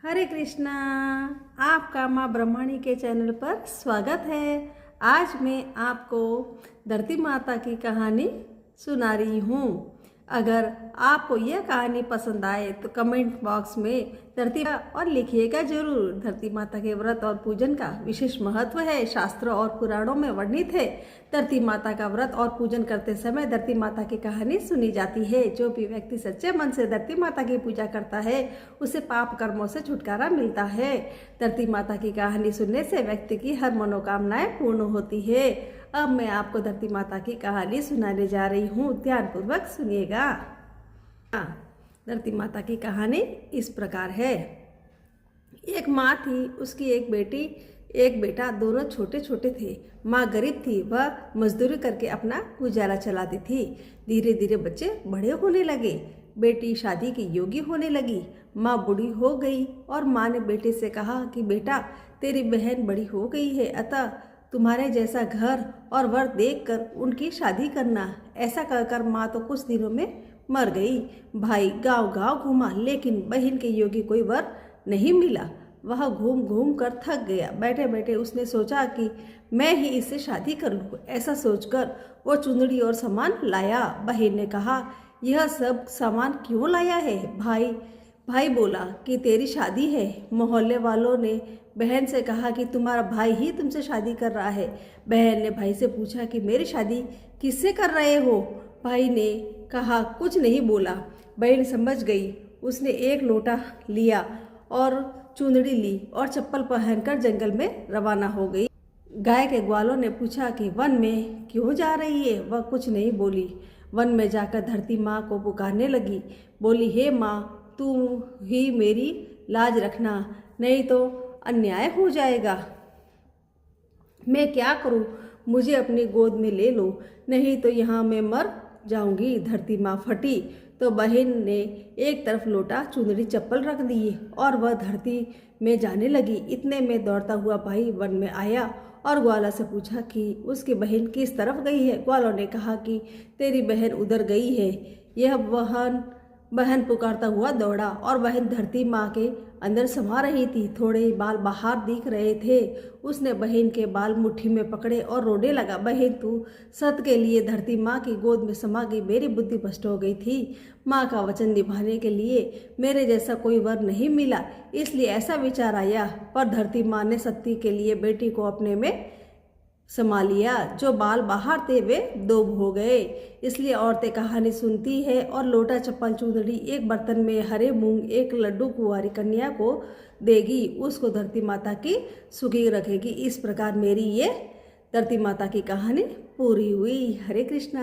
हरे कृष्णा। आपका माँ ब्रह्माणी के चैनल पर स्वागत है। आज मैं आपको धरती माता की कहानी सुना रही हूँ। अगर आपको यह कहानी पसंद आए तो कमेंट बॉक्स में धरती और लिखिएगा जरूर। धरती माता के व्रत और पूजन का विशेष महत्व है। शास्त्रों और पुराणों में वर्णित है। धरती माता का व्रत और पूजन करते समय धरती माता की कहानी सुनी जाती है। जो भी व्यक्ति सच्चे मन से धरती माता की पूजा करता है उसे पाप कर्मों से छुटकारा मिलता है। धरती माता की कहानी सुनने से व्यक्ति की हर मनोकामनाएं पूर्ण होती है। अब मैं आपको धरती माता की कहानी सुनाने जा रही हूँ, ध्यानपूर्वक सुनिएगा। धरती माता की कहानी इस प्रकार है। एक माँ थी, उसकी एक बेटी एक बेटा, दोनों छोटे छोटे थे। माँ गरीब थी, वह मजदूरी करके अपना गुजारा चलाती थी। धीरे धीरे बच्चे बड़े होने लगे। बेटी शादी की योग्य होने लगी। माँ बूढ़ी हो गई और माँ ने बेटे से कहा कि बेटा, तेरी बहन बड़ी हो गई है, अतः तुम्हारे जैसा घर और वर देखकर उनकी शादी करना। ऐसा कहकर माँ तो कुछ दिनों में मर गई। भाई गांव गांव घूमा, लेकिन बहन के योग्य कोई वर नहीं मिला। वह घूम घूम कर थक गया। बैठे बैठे उसने सोचा कि मैं ही इससे शादी कर लूँ। ऐसा सोचकर वो चुंदड़ी और सामान लाया। बहन ने कहा, यह सब सामान क्यों लाया है? भाई बोला कि तेरी शादी है। मोहल्ले वालों ने बहन से कहा कि तुम्हारा भाई ही तुमसे शादी कर रहा है। बहन ने भाई से पूछा कि मेरी शादी किससे कर रहे हो? भाई ने कहा कुछ नहीं बोला। बहन समझ गई। उसने एक लोटा लिया और चुंदड़ी ली और चप्पल पहनकर जंगल में रवाना हो गई। गाय के ग्वालों ने पूछा कि वन में क्यों जा रही है? वह कुछ नहीं बोली। वन में जाकर धरती माँ को पुकारने लगी। बोली, हे माँ, तू ही मेरी लाज रखना, नहीं तो अन्याय हो जाएगा। मैं क्या करूं? मुझे अपनी गोद में ले लो, नहीं तो यहाँ मैं मर जाऊंगी। धरती माँ फटी तो बहन ने एक तरफ लोटा, चुंदड़ी, चप्पल रख दिए और वह धरती में जाने लगी। इतने में दौड़ता हुआ भाई वन में आया और ग्वाला से पूछा कि उसकी बहन किस तरफ गई है। ग्वालों ने कहा कि तेरी बहन उधर गई है। यह बहन पुकारता हुआ दौड़ा और बहन धरती माँ के अंदर समा रही थी। थोड़े ही बाल बाहर दिख रहे थे। उसने बहन के बाल मुट्ठी में पकड़े और रोने लगा, बहन तू सत के लिए धरती माँ की गोद में समा गई। मेरी बुद्धि भ्रष्ट हो गई थी। माँ का वचन निभाने के लिए मेरे जैसा कोई वर नहीं मिला, इसलिए ऐसा विचार आया। पर धरती माँ ने सत्य के लिए बेटी को अपने में समा लिया। जो बाल बाहर थे वे दोब हो गए। इसलिए औरतें कहानी सुनती है और लोटा, चप्पल, चुंदड़ी एक बर्तन में हरे मूंग, एक लड्डू कुंवारी कन्या को देगी। उसको धरती माता की सुखी रखेगी। इस प्रकार मेरी ये धरती माता की कहानी पूरी हुई। हरे कृष्णा।